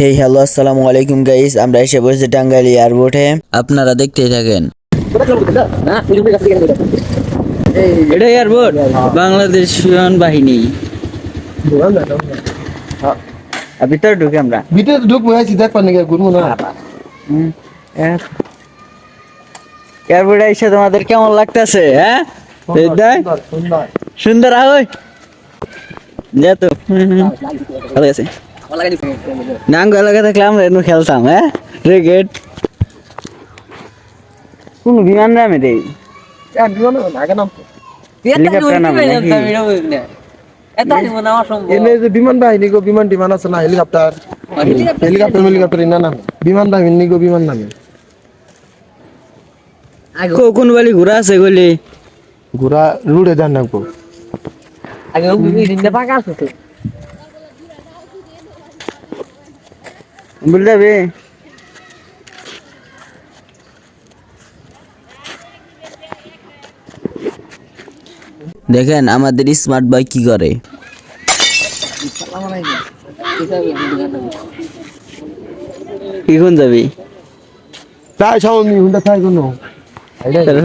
Hey hello আসসালামু আলাইকুম guys, আমরা এসে বসেছি টাঙ্গাইল এয়ারপোর্টে। আপনারা দেখতেই থাকেন। এটা এয়ারপোর্ট বাংলাদেশ বিমান বাহিনী। ভিতরে ঢুকে আমরা ভিতরে ঢুকবো দেখ পানি ঘুরবো না। এয়ারপোর্টে এসে তোমাদের কেমন লাগতেছে? হ্যাঁ সুন্দর আয় যেহেতু ভালো আছে। নাম এলাকা থাকলে আমরা এমন খেলতাম। হ্যাঁ ক্রিকেট কোন বিমান নামে রে? বিমান বাহিনী গো, বিমান টিমান আছে না, হেলিকপ্টার হেলিকপ্টার না নামে বিমান বাহিনী গো, বিমান নামে কোন বালি ঘোরা আছে গলি ঘোরা রুড়ে যান না গো। বলে যাবে দেখেন আমাদের স্মার্ট বয় কি করে। কিখন যাবি? তাই সব হুন্ডা তাই কোন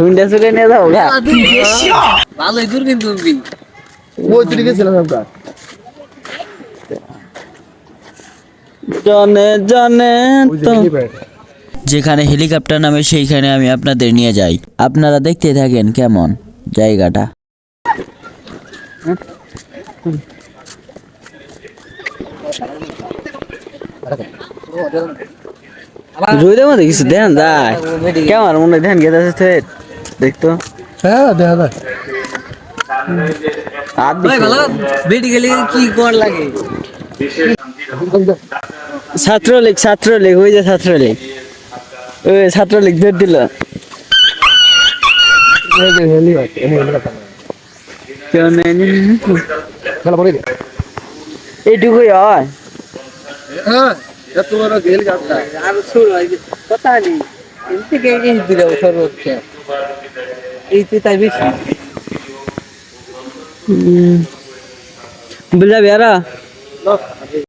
হুন্ডা চলে নিয়ে যাবো গা। ভালোই দূর কিন্তু ওই তুই গেছিলাম আমরা জনে জনে তো যেখানে হেলিকপ্টার নামে সেইখানে আমি আপনাদের নিয়ে যাই। আপনারা দেখতে থাকেন কেমন জায়গাটা। রোদের মধ্যে কিছু দেন যায় কেমন মনে ধ্যান গেছে দেখতো। হ্যাঁ দেখা যায় মেডিকেলে কি কর লাগে? ছাত্রলীগ ওই যে ছাত্রলীগ, ওই ছাত্রলীগ ধর দিল। এইটুকুই হয়। হ্যাঁ এত বড় হেলিকপ্টার আর শুরু হয় কথা নেই এর থেকে এই দিলে সর্বোচ্চ এইতে তাই বেশি বুঝলাম ইয়ারা লোক